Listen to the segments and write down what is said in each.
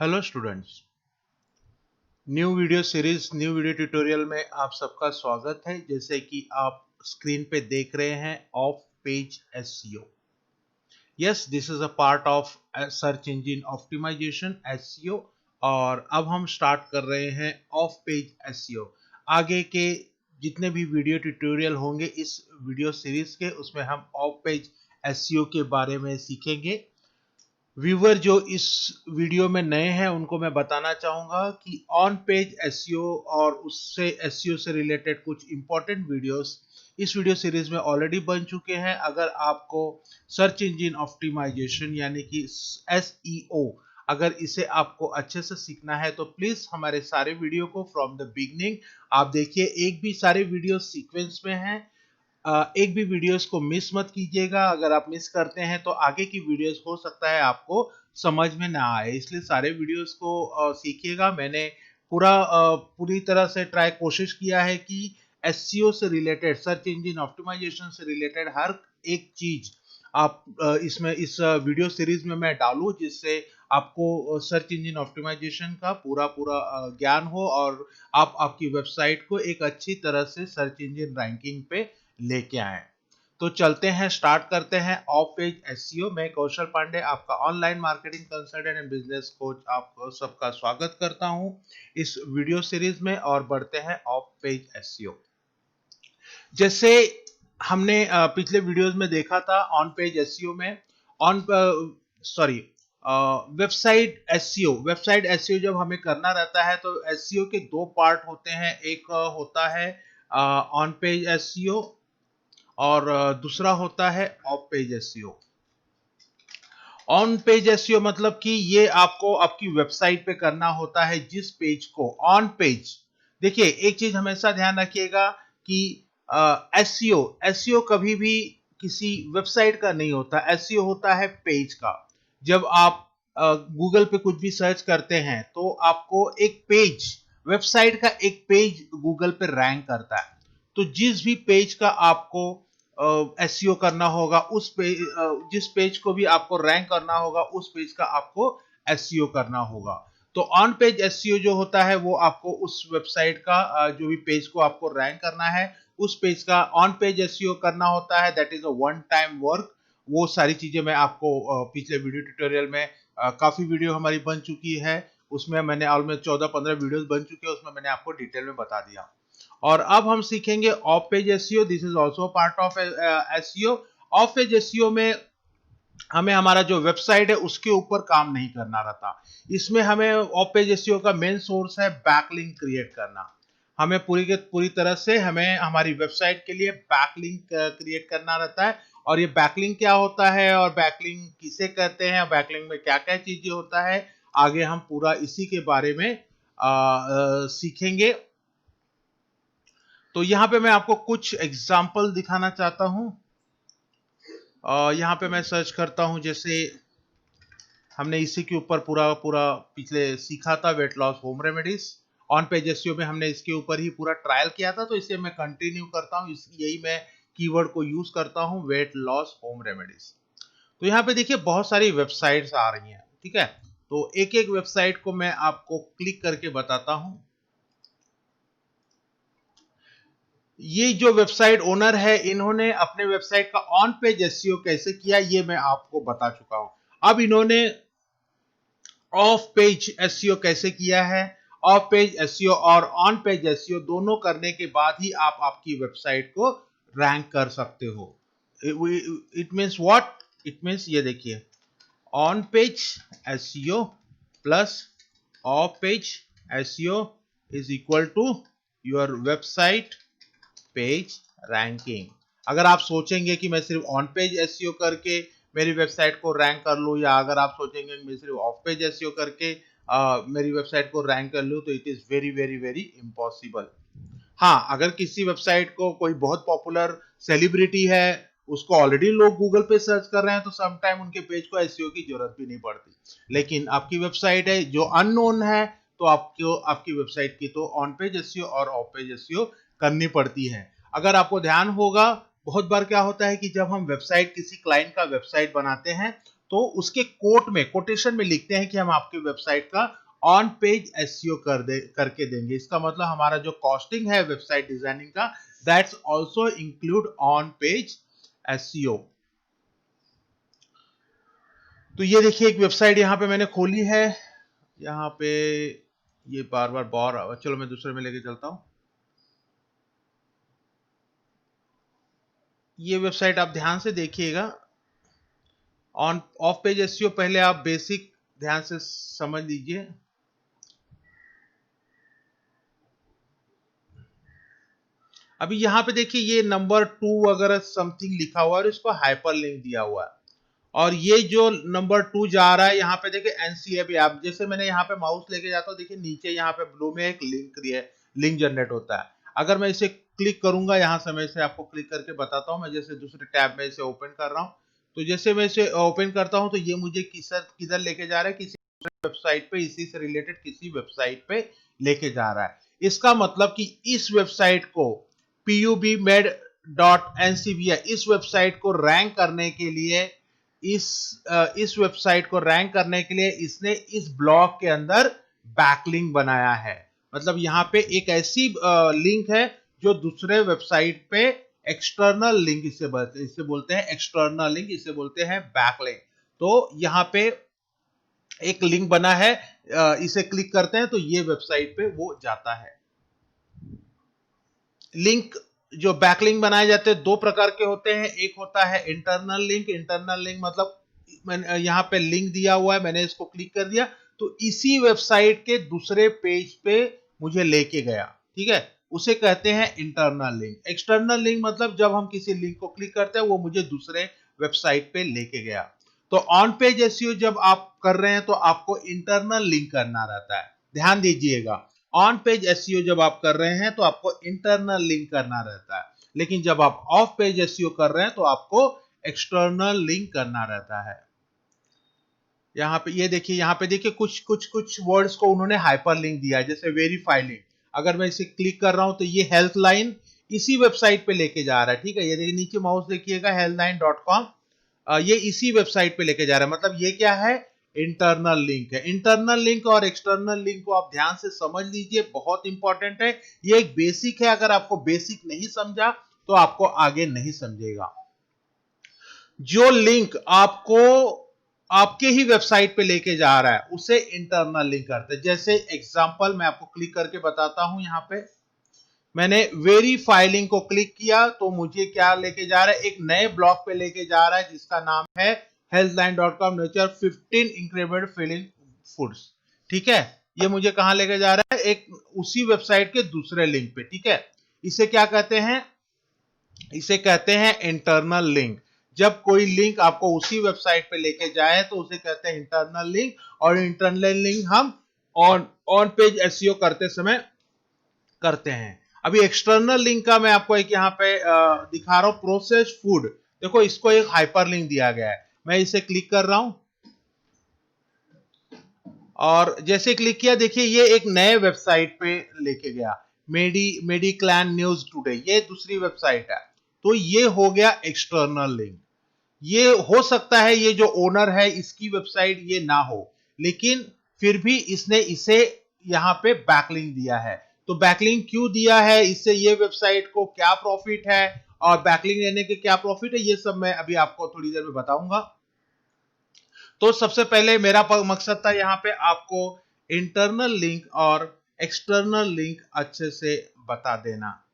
Hello students. New video series new video tutorial में आप सबका स्वागत है। जैसे कि आप स्क्रीन पे देख रहे हैं off page SEO. Yes, this is a part of search engine optimization SEO. और अब हम स्टार्ट कर रहे हैं ऑफ पेज एसईओ। आगे के जितने भी वीडियो ट्यूटोरियल होंगे इस वीडियो सीरीज के, उसमें हम ऑफ पेज एसईओ के बारे में सीखेंगे। व्यूवर जो इस वीडियो में नए हैं उनको मैं बताना चाहूंगा कि ऑन पेज एसईओ और उससे एसईओ से रिलेटेड कुछ इंपॉर्टेंट वीडियोस इस वीडियो सीरीज में ऑलरेडी बन चुके हैं। अगर आपको सर्च इंजन ऑप्टिमाइजेशन यानी कि एसईओ अगर इसे आपको अच्छे से सीखना है तो प्लीज हमारे सारे वीडियो को फ्रॉम द बिगनिंग आप देखिए। एक भी सारे वीडियो सीक्वेंस में हैं। एक भी वीडियोस को मिस मत कीजिएगा। अगर आप मिस करते हैं तो आगे की वीडियोस हो सकता है आपको समझ में ना आए, इसलिए सारे वीडियोस को सीखिएगा। मैंने पूरी तरह से कोशिश किया है कि एसईओ से रिलेटेड, सर्च इंजन ऑप्टिमाइजेशन से रिलेटेड हर एक चीज आप इसमें इस वीडियो सीरीज में मैं डालूं, जिससे आपको सर्च इंजन ऑप्टिमाइजेशन का पूरा पूरा ज्ञान हो और आप आपकी वेबसाइट को एक अच्छी तरह से सर्च इंजन रैंकिंग पे लेके आए। तो चलते हैं, स्टार्ट करते हैं ऑफ पेज एसईओ। मैं कौशल पांडे, आपका online marketing consultant and business coach, आप सबका स्वागत करता हूं इस वीडियो सीरीज में। और बढ़ते हैं ऑफ पेज एसईओ। जैसे हमने पिछले वीडियोस में देखा था ऑन पेज एसईओ में ऑन सॉरी वेबसाइट एसईओ जब हमें करना रहता है तो एसईओ के दो पार्ट होते हैं। एक होता है ऑन पेज एसईओ और दूसरा होता है of page SEO. On page SEO मतलब कि ये आपको आपकी वेबसाइट पे करना होता है। जिस पेज को ऑन पेज, देखिए एक चीज हमेशा ध्यान रखिएगा कि एसईओ कभी भी किसी वेबसाइट का नहीं होता। एसईओ होता है पेज का। जब आप गूगल पे कुछ भी सर्च करते हैं तो आपको एक पेज, वेबसाइट का एक पेज गूगल पे रैंक करता है। तो जिस भी पेज का आपको एसईओ करना होगा, उस पेज, जिस पेज को भी आपको रैंक करना होगा उस पेज का आपको एसईओ करना होगा। तो ऑन पेज एसईओ जो होता है वो आपको उस वेबसाइट का जो भी पेज को आपको रैंक करना है उस पेज का ऑन पेज एसईओ करना होता है। That is a one time work. वो सारी चीजें मैं आपको पिछले वीडियो ट्यूटोरियल में काफी वीडियो हमारी बन चुकी है, उसमें मैंने ऑलमोस्ट 14-15 वीडियोस बन चुके हैं, उसमें मैंने आपको डिटेल में बता दिया। और अब हम सीखेंगे of page SEO. This is also part of SEO. Of page SEO में हमें हमारा जो वेबसाइट है उसके ऊपर काम नहीं करना रहता। इसमें हमें ऑफ पेज एसईओ का मेन सोर्स है बैकलिंक क्रिएट करना। हमें पूरी तरह से हमें हमारी वेबसाइट के लिए बैकलिंक क्रिएट करना रहता है। और ये बैकलिंक क्या होता है और बैकलिंक किसे कहते हैं, बैकलिंक में क्या क्या चीजें होता है, आगे हम पूरा इसी के बारे में सीखेंगे। तो यहाँ पे मैं आपको कुछ एग्जाम्पल दिखाना चाहता हूँ। यहाँ पे मैं सर्च करता हूँ, जैसे हमने इसी के ऊपर पूरा पूरा पिछले सीखा था, weight loss home remedies. On page SEO में हमने इसके ऊपर ही पूरा ट्रायल किया था, तो इसे मैं कंटिन्यू करता हूँ। यही मैं कीवर्ड को यूज करता हूँ, वेट लॉस होम रेमेडीज। तो यहाँ पे देखिए बहुत सारी वेबसाइट्स आ रही हैं, ठीक है। तो एक एक वेबसाइट को मैं आपको क्लिक करके बताता हूँ। ये जो वेबसाइट ओनर है इन्होंने अपने वेबसाइट का ऑन पेज एसईओ कैसे किया ये मैं आपको बता चुका हूं। अब इन्होंने ऑफ पेज एसईओ कैसे किया है। ऑफ पेज एसईओ और ऑन पेज एसईओ दोनों करने के बाद ही आप आपकी वेबसाइट को रैंक कर सकते हो। It means what? It means ये देखिए, on page SEO plus off page SEO is equal to your website page ranking. अगर आप सोचेंगे कि मैं सिर्फ ऑन पेज एसईओ करके मेरी वेबसाइट को रैंक कर लूं, या अगर आप सोचेंगे कि मैं सिर्फ ऑफ पेज एसईओ करके मेरी वेबसाइट को रैंक कर लूं, तो it is very very very impossible. हाँ, अगर किसी वेबसाइट को कोई बहुत पॉपुलर सेलिब्रिटी है, उसको ऑलरेडी लोग गूगल पे सर्च कर रहे हैं, तो समटाइम उनके पेज को एसईओ की जरूरत भी नहीं पड़ती। लेकिन आपकी वेबसाइट है जो अननोन है, तो आपको आपकी वेबसाइट की तो ऑन पेज एसईओ और ऑफ पेज एसईओ करनी पड़ती है। अगर आपको ध्यान होगा, बहुत बार क्या होता है कि जब हम वेबसाइट, किसी क्लाइंट का वेबसाइट बनाते हैं तो उसके कोट में, कोटेशन में लिखते हैं कि हम आपकी वेबसाइट का ऑन पेज एसईओ करके देंगे। इसका मतलब हमारा जो कॉस्टिंग है वेबसाइट डिजाइनिंग का, that's also include on page SEO. तो ये देखिए एक वेबसाइट यहाँ पे मैंने खोली है, यहाँ पे ये बार बार बोर, चलो मैं दूसरे में लेके चलता हूँ। ये वेबसाइट आप ध्यान से देखिएगा, ऑन ऑफ पेज एसईओ पहले आप बेसिक ध्यान से समझ लीजिए। अभी यहाँ पे देखिए ये नंबर 2 वगैरह समथिंग लिखा हुआ है और इसको हाइपर लिंक दिया हुआ है, और ये जो नंबर 2 जा रहा है यहाँ पे देखिए एनसीएबी ऐप, जैसे मैंने यहाँ पे माउस लेके जाता हूँ, देखिए नीचे यहाँ पे ब्लू में एक लिंक जनरेट होता है। अगर मैं इसे क्लिक करूंगा, यहाँ से मैं इसे आपको क्लिक करके बताता हूँ, मैं जैसे दूसरे टैब में इसे ओपन कर रहा हूँ, तो जैसे मैं इसे ओपन करता हूँ तो ये मुझे किधर लेके जा रहा है, किसी वेबसाइट पे, इसी से रिलेटेड किसी वेबसाइट पे लेके जा रहा है। इसका मतलब कि इस वेबसाइट को pubmed.ncbi इस वेबसाइट को रैंक करने के लिए, इस वेबसाइट को रैंक करने के लिए इसने इस ब्लॉक के अंदर बैकलिंक बनाया है। मतलब यहाँ पे एक ऐसी लिंक है जो दूसरे वेबसाइट पे एक्सटर्नल लिंक, इसे बोलते हैं एक्सटर्नल लिंक, इसे बोलते हैं बैकलिंक। तो यहाँ पे एक लिंक बना है, इसे क्लिक करते हैं तो ये वेबसाइट पे वो जाता है। लिंक जो बैकलिंक बनाए जाते हैं 2 प्रकार के होते हैं, एक होता है इंटरनल लिंक। इंटरनल लिंक मतलब मैंने यहाँ पे लिंक दिया हुआ है, मैंने इसको क्लिक कर दिया तो इसी वेबसाइट के दूसरे पेज पे मुझे लेके गया, ठीक है, उसे कहते हैं इंटरनल लिंक। एक्सटर्नल लिंक मतलब जब हम किसी लिंक को क्लिक करते हैं वो मुझे दूसरे वेबसाइट पे लेके गया। तो ऑन पेज एसईओ जब आप कर रहे हैं तो आपको इंटरनल लिंक करना रहता है, ध्यान दीजिएगा। ऑन पेज एसईओ जब आप कर रहे हैं तो आपको इंटरनल लिंक करना रहता है, लेकिन जब आप ऑफ पेज एसईओ कर रहे हैं तो आपको एक्सटर्नल लिंक करना रहता है। यहाँ पे ये देखिए, यहाँ पे देखिए कुछ वर्ड्स को उन्होंने हाइपर लिंक दिया है, जैसे वेरीफाई लिंक। अगर मैं इसे क्लिक कर रहा हूं तो ये हेल्थ लाइन इसी वेबसाइट पे लेके जा रहा है, ठीक है, ये देखिए नीचे माउस देखिएगा healthline.com, ये इसी वेबसाइट पे लेके जा रहा है। मतलब ये क्या है, इंटरनल लिंक है। इंटरनल लिंक और एक्सटर्नल लिंक को आप ध्यान से समझ लीजिए, बहुत इंपॉर्टेंट है। ये एक बेसिक है, अगर आपको बेसिक नहीं समझा तो आपको आगे नहीं समझेगा। जो लिंक आपको आपके ही वेबसाइट पे लेके जा रहा है उसे इंटरनल लिंक करते हैं। जैसे एग्जांपल मैं आपको क्लिक करके बताता हूं, यहाँ पे मैंने वेरीफाई लिंक को क्लिक किया तो मुझे क्या लेके जा रहा है, एक नए ब्लॉग पे लेके जा रहा है जिसका नाम है healthline.com nature 15 incredible feeling foods, ठीक है। ये मुझे कहां लेके जा रहा है, एक उसी वेबसाइट के दूसरे लिंक पे, ठीक है। इसे क्या कहते हैं, इसे कहते हैं इंटरनल लिंक। जब कोई लिंक आपको उसी वेबसाइट पे लेके जाए तो उसे कहते हैं इंटरनल लिंक, और इंटरनल लिंक हम ऑन पेज एसईओ करते समय करते हैं। अभी एक्सटर्नल लिंक का मैं आपको एक यहाँ पे दिखा रहा हूं, प्रोसेस फूड। देखो इसको एक हाइपर लिंक दिया गया है, मैं इसे क्लिक कर रहा हूं और जैसे क्लिक किया देखिए ये एक नए वेबसाइट पे लेके गया, मेडिक्लैन न्यूज टुडे, ये दूसरी वेबसाइट है। तो ये हो गया एक्सटर्नल लिंक। ये हो सकता है ये जो ओनर है इसकी वेबसाइट ये ना हो, लेकिन फिर भी इसने इसे यहाँ पे बैकलिंक दिया है। तो बैकलिंक क्यों दिया है, इससे ये वेबसाइट को क्या प्रॉफिट है और बैकलिंक लेने के क्या प्रॉफिट है, ये सब मैं अभी आपको थोड़ी देर में बताऊंगा। तो सबसे पहले मेरा मकसद था यहाँ पे आपको इंटरनल लिंक और एक्सटर्नल लिंक अच्छे से बता देना।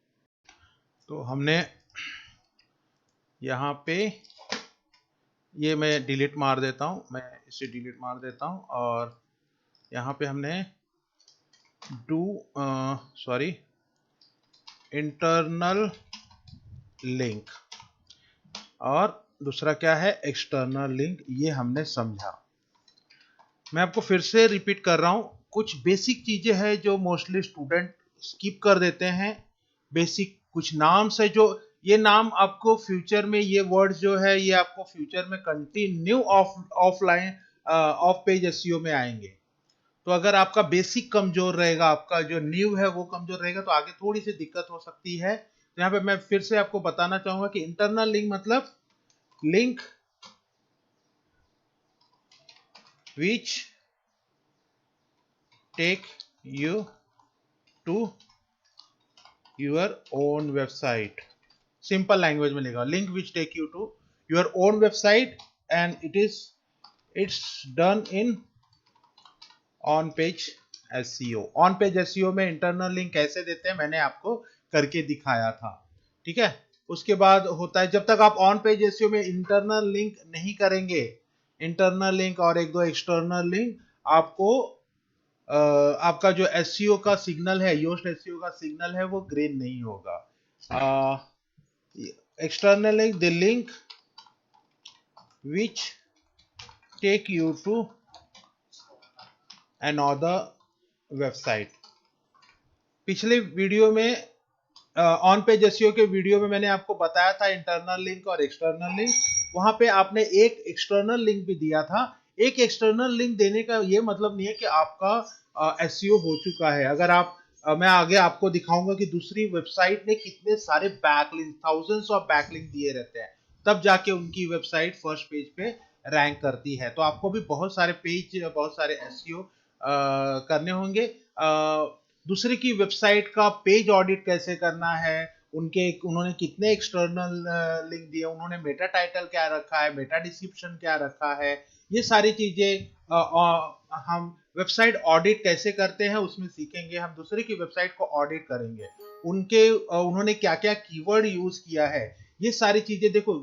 तो हमने यहाँ पे, ये मैं डिलीट मार देता हूँ, मैं इसे डिलीट मार देता हूँ, और यहाँ पे हमने इंटरनल लिंक और दूसरा क्या है, एक्सटर्नल लिंक, ये हमने समझा। मैं आपको फिर से रिपीट कर रहा हूँ, कुछ बेसिक चीजें हैं जो मोस्टली स्टूडेंट स्किप कर देते हैं। बेसिक कुछ नाम्स है जो, ये नाम आपको फ्यूचर में, ये वर्ड्स जो है ये आपको फ्यूचर में continue offline off page SEO में आएंगे। तो अगर आपका बेसिक कमजोर रहेगा, आपका जो न्यू है वो कमजोर रहेगा तो आगे थोड़ी सी दिक्कत हो सकती है। तो यहाँ पे मैं फिर से आपको बताना चाहूंगा कि इंटरनल लिंक मतलब link which take you to your own website. Simple language में लिखा, link which take you to your own website and it's done in on page SEO. On page SEO में इंटरनल लिंक कैसे देते हैं मैंने आपको करके दिखाया था, ठीक है। उसके बाद होता है, जब तक आप ऑन पेज एसईओ में इंटरनल लिंक नहीं करेंगे, इंटरनल लिंक और एक दो एक्सटर्नल लिंक, आपको आपका जो एसईओ का सिग्नल है, योस्ट एसईओ का सिग्नल है, वो ग्रीन नहीं होगा। External link, the link which take you to another website. पिछले वीडियो में ऑन पेज एसईओ के वीडियो में मैंने आपको बताया था इंटरनल लिंक और एक्सटर्नल लिंक। वहां पे आपने एक एक्सटर्नल लिंक भी दिया था। एक एक्सटर्नल लिंक देने का ये मतलब नहीं है कि आपका एसईओ हो चुका है। अगर आप मैं आगे आपको दिखाऊंगा कि दूसरी वेबसाइट ने कितने सारे बैकलिंक, थाउजेंड्स ऑफ बैकलिंक दिए रहते हैं, तब जाके उनकी वेबसाइट फर्स्ट पेज पे रैंक करती है। तो आपको भी बहुत सारे पेज, बहुत सारे एसईओ करने होंगे। दूसरे की वेबसाइट का पेज ऑडिट कैसे करना है, उन्होंने कितने एक्सटर्नल लिंक दिए, उन्होंने मेटा टाइटल क्या रखा है, मेटा डिस्क्रिप्शन क्या रखा है, ये सारी चीजें हम वेबसाइट ऑडिट कैसे करते हैं उसमें सीखेंगे। हम दूसरे की वेबसाइट को ऑडिट करेंगे, उन्होंने क्या क्या कीवर्ड यूज किया है, ये सारी चीजें। देखो,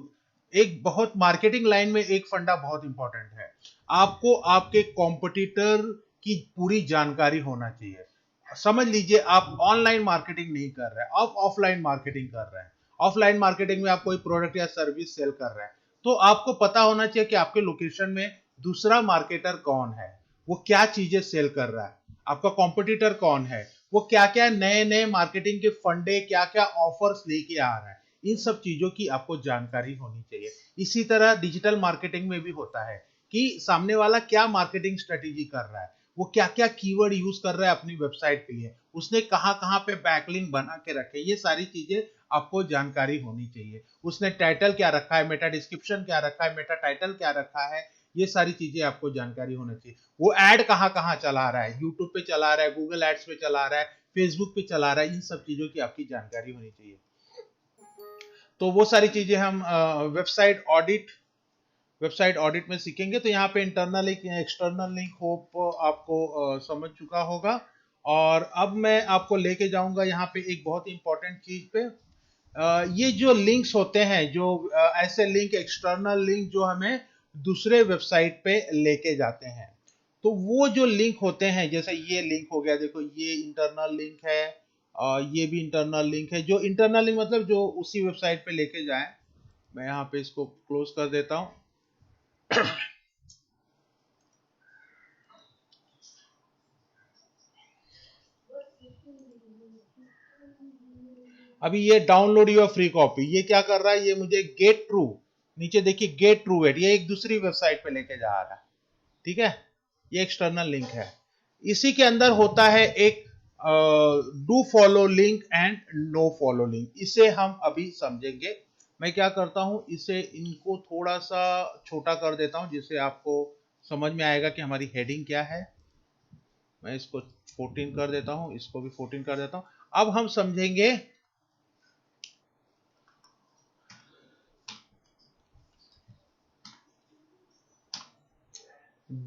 एक बहुत मार्केटिंग लाइन में एक फंडा बहुत इंपॉर्टेंट है, आपको आपके कॉम्पिटिटर की पूरी जानकारी होना चाहिए। समझ लीजिए आप ऑनलाइन मार्केटिंग नहीं कर रहे हैं, आप ऑफलाइन मार्केटिंग कर रहे हैं। ऑफलाइन मार्केटिंग में आप कोई प्रोडक्ट या सर्विस सेल कर रहे हैं, तो आपको पता होना चाहिए कि आपके लोकेशन में दूसरा मार्केटर कौन है, वो क्या चीजें सेल कर रहा है, आपका कॉम्पिटिटर कौन है, वो क्या क्या नए नए मार्केटिंग के फंडे, क्या क्या ऑफर्स लेके आ रहा है। इन सब चीजों की आपको जानकारी होनी चाहिए। इसी तरह डिजिटल मार्केटिंग में भी होता है कि सामने वाला क्या मार्केटिंग स्ट्रेटेजी कर रहा है, वो क्या क्या कीवर्ड यूज कर रहा है अपनी वेबसाइट के लिए, उसने कहां कहां पे बैकलिंक बना के रखे, ये सारी चीजें आपको जानकारी होनी चाहिए। उसने टाइटल क्या रखा है, मेटा डिस्क्रिप्शन क्या रखा है, मेटा टाइटल क्या रखा है, ये सारी चीजें आपको जानकारी होनी चाहिए। वो एड कहां कहां चला रहा है, यूट्यूब पे चला रहा है, गूगल एड्स पे चला रहा है, फेसबुक पे चला रहा है, इन सब चीजों की आपकी जानकारी होनी चाहिए। तो वो सारी चीजें हम वेबसाइट ऑडिट में सीखेंगे। तो यहाँ पे internal link, external link hope आपको समझ चुका होगा। और अब मैं आपको लेके जाऊंगा यहाँ पे एक बहुत ही इंपॉर्टेंट चीज पे। ये जो लिंक्स होते हैं, जो ऐसे लिंक, एक्सटर्नल लिंक जो हमें दूसरे वेबसाइट पे लेके जाते हैं, तो वो जो लिंक होते हैं, जैसे ये लिंक हो गया, देखो ये इंटरनल लिंक है, ये भी इंटरनल लिंक है। जो इंटरनल लिंक मतलब जो उसी वेबसाइट पे लेके जाए। मैं यहाँ पे इसको क्लोज कर देता हूँ। अभी ये डाउनलोड योर फ्री कॉपी, ये क्या कर रहा है, ये मुझे गेट ट्रू, नीचे देखिए गेट ट्रू इट, ये एक दूसरी वेबसाइट पे लेके जा रहा है, ठीक है। ये एक्सटर्नल लिंक है। इसी के अंदर होता है एक do follow link and no follow link, इसे हम अभी समझेंगे। मैं क्या करता हूं, इसे इनको थोड़ा सा छोटा कर देता हूं, जिससे आपको समझ में आएगा कि हमारी हेडिंग क्या है। मैं इसको 14 कर देता हूं, इसको भी 14 कर देता हूं। अब हम समझेंगे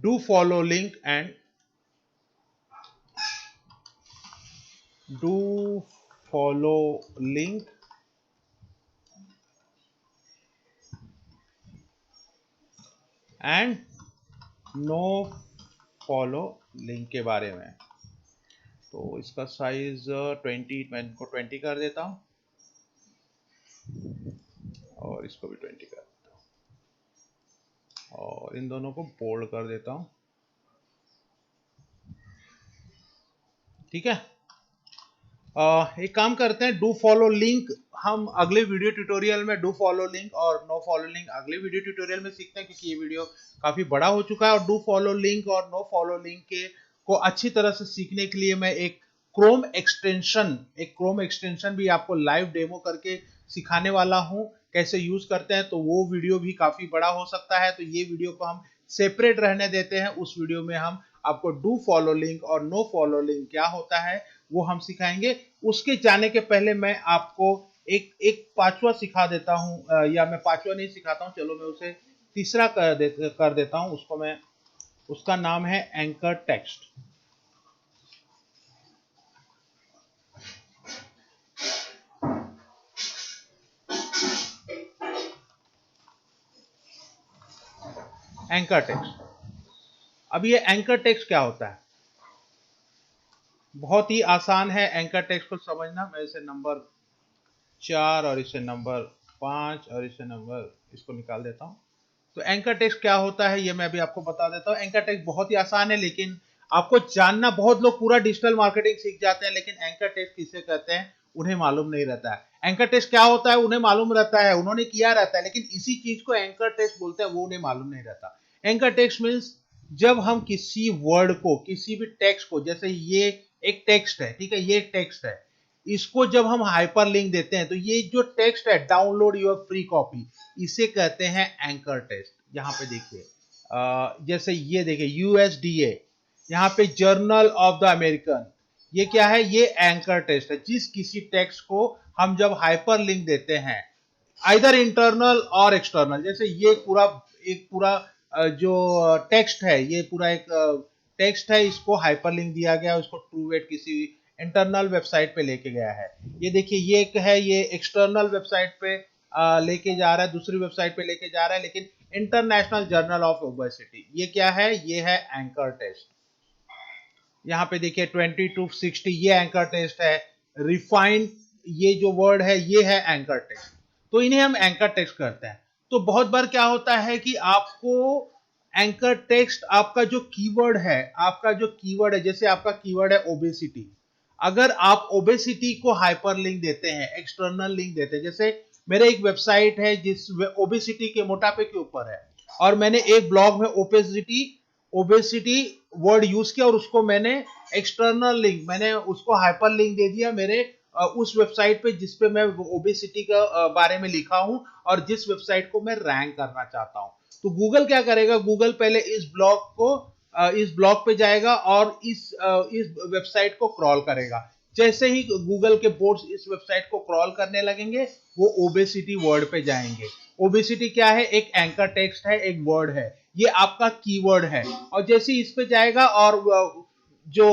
do follow link and do follow link and no follow link के बारे में। तो इसका साइज 20, मैं इनको 20 कर देता हूँ और इसको भी 20 कर देता हूँ और इन दोनों को बोल्ड कर देता हूँ, ठीक है। एक काम करते हैं, डू फॉलो लिंक हम अगले वीडियो ट्यूटोरियल में, डू फॉलो लिंक और नो फॉलो लिंक अगले वीडियो ट्यूटोरियल में सीखते हैं, क्योंकि ये वीडियो काफी बड़ा हो चुका है। और डू फॉलो लिंक और नो फॉलो लिंक के को अच्छी तरह से सीखने के लिए मैं एक क्रोम एक्सटेंशन भी आपको लाइव डेमो करके सिखाने वाला हूं, कैसे यूज करते हैं। तो वो वीडियो भी काफी बड़ा हो सकता है, तो ये वीडियो को हम सेपरेट रहने देते हैं। उस वीडियो में हम आपको डू फॉलो लिंक और नो फॉलो लिंक क्या होता है वो हम सिखाएंगे। उसके जाने के पहले मैं आपको एक पांचवा सिखा देता हूं, या मैं पांचवा नहीं सिखाता हूं, चलो मैं उसे तीसरा कर देता हूं। उसका नाम है एंकर टेक्स्ट। Anchor text. अब ये एंकर टेक्स्ट क्या होता है? बहुत ही आसान है एंकर टेक्स्ट को समझना। मैं इसे नंबर 4 और इसे नंबर 5 और इसे नंबर इसको निकाल देता हूं। तो एंकर टेक्स्ट क्या होता है ये मैं अभी आपको बता देता हूं। एंकर टेक्स्ट बहुत ही आसान है, लेकिन आपको जानना, बहुत लोग पूरा डिजिटल मार्केटिंग सीख जाते हैं लेकिन एंकर टेक्स्ट किसे कहते हैं उन्हें मालूम नहीं रहता है। एंकर टेक्स्ट क्या होता है उन्हें मालूम रहता है, उन्होंने किया रहता है, लेकिन इसी चीज को एंकर टेक्स्ट बोलते हैं, वो उन्हें मालूम नहीं रहता। एंकर टेक्स्ट मीन्स जब हम किसी वर्ड को, किसी भी टेक्स्ट को, जैसे ये एक टेक्स्ट है, ठीक है, ये टेक्स्ट है, इसको जब हम हाइपर लिंक देते हैं तो ये जो टेक्स्ट है, डाउनलोड योर फ्री कॉपी, इसे कहते हैं एंकर टेक्स्ट। यहाँ पे देखिए, जैसे ये देखिए यूएसडीए, यहाँ पे जर्नल ऑफ द अमेरिकन, ये क्या है? ये एंकर टेक्स्ट है। जिस किसी टेक्स्ट को हम जब हाइपर लिंक देते हैं, आइदर इंटरनल और एक्सटर्नल, जैसे ये एक पूरा जो टेक्स्ट है, ये पूरा एक टेक्स्ट है, इसको हाइपरलिंक दिया गया, उसको ट्रूवेट किसी इंटरनल वेबसाइट पे लेके गया है। ये देखिए ये एक है, ये एक्सटर्नल वेबसाइट पे लेके जा रहा है, दूसरी वेबसाइट पे लेके जा रहा है, लेकिन इंटरनेशनल जर्नल ऑफ ओबेसिटी, ये क्या है? ये है एंकर टेक्स्ट। यहाँ पे देखिए 20 to 60, ये एंकर टेक्स्ट है। रिफाइंड, ये जो वर्ड है ये है एंकर टेक्स्ट। तो इन्हें हम एंकर टेक्स्ट करते हैं। तो बहुत बार क्या होता है कि आपको एंकर टेक्स्ट, आपका जो कीवर्ड है, जैसे आपका कीवर्ड है ओबेसिटी, अगर आप ओबेसिटी को हाइपर लिंक देते हैं, एक्सटर्नल लिंक देते हैं, जैसे मेरे एक वेबसाइट है जिस ओबेसिटी के, मोटापे के ऊपर है, और मैंने एक ब्लॉग में ओबेसिटी वर्ड यूज किया और उसको मैंने एक्सटर्नल लिंक, मैंने उसको हाइपर लिंक दे दिया मेरे उस वेबसाइट पे जिसपे मैं ओबेसिटी का बारे में लिखा हूं और जिस वेबसाइट को मैं रैंक करना चाहता हूं। तो गूगल क्या करेगा? गूगल पहले इस ब्लॉग पे जाएगा और इस वेबसाइट को क्रॉल करेगा। जैसे ही गूगल के बोर्ड्स इस वेबसाइट को क्रॉल करने लगेंगे, वो ओबेसिटी वर्ड पे जाएंगे। ओबेसिटी क्या है? एक एंकर टेक्स्ट है, एक वर्ड है, ये आपका कीवर्ड है। और जैसे इस पे जाएगा और जो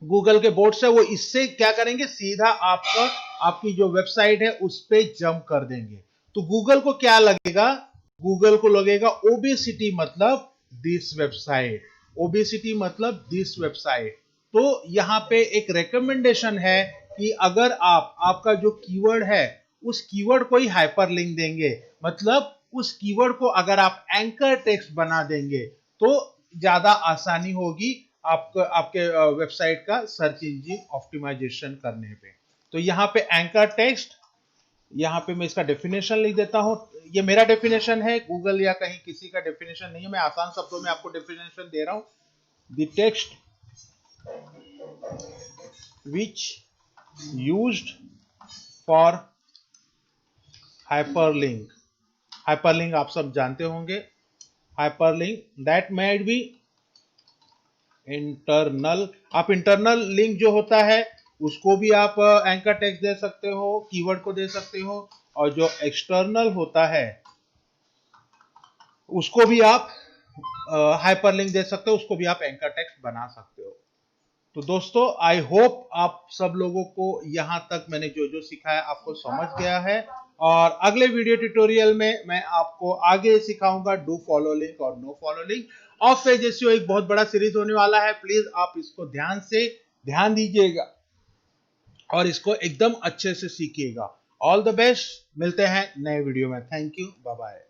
गूगल के बोर्ड से, वो इससे क्या करेंगे? सीधा आपकी जो वेबसाइट है उस पे जंप कर देंगे। तो गूगल को क्या लगेगा? गूगल को लगेगा ओबेसिटी मतलब दिस वेबसाइट, ओबेसिटी मतलब दिस वेबसाइट। तो यहाँ पे एक रिकमेंडेशन है कि अगर आपका जो कीवर्ड है उस कीवर्ड को ही हाइपर लिंक देंगे, मतलब उस कीवर्ड को अगर आप एंकर टेक्स्ट बना देंगे तो ज्यादा आसानी होगी आपके वेबसाइट का सर्च इंजन ऑप्टिमाइजेशन करने पे। तो यहाँ पे एंकर टेक्स्ट, यहाँ पे मैं इसका डेफिनेशन लिख देता हूं। ये मेरा डेफिनेशन है, गूगल या कहीं किसी का डेफिनेशन नहीं है, मैं आसान शब्दों में आपको डेफिनेशन दे रहा हूं। The text which used for hyperlink, hyperlink आप सब जानते होंगे, hyperlink that may be internal. आप इंटरनल लिंक जो होता है उसको भी आप एंकर टेक्स्ट दे सकते हो, कीवर्ड को दे सकते हो, और जो एक्सटर्नल होता है उसको भी आप हाइपरलिंक दे सकते हो, उसको भी आप एंकर टेक्स्ट बना सकते हो। तो दोस्तों, आई होप आप सब लोगों को यहां तक मैंने जो जो सिखाया आपको समझ गया है, और अगले वीडियो ट्यूटोरियल में मैं आपको आगे सिखाऊंगा डू फॉलो लिंक और no follow link. Off page SEO एक बहुत बड़ा सीरीज होने वाला है, प्लीज आप इसको ध्यान दीजिएगा और इसको एकदम अच्छे से सीखिएगा। ऑल द बेस्ट, मिलते हैं नए वीडियो में। Thank you, bye bye.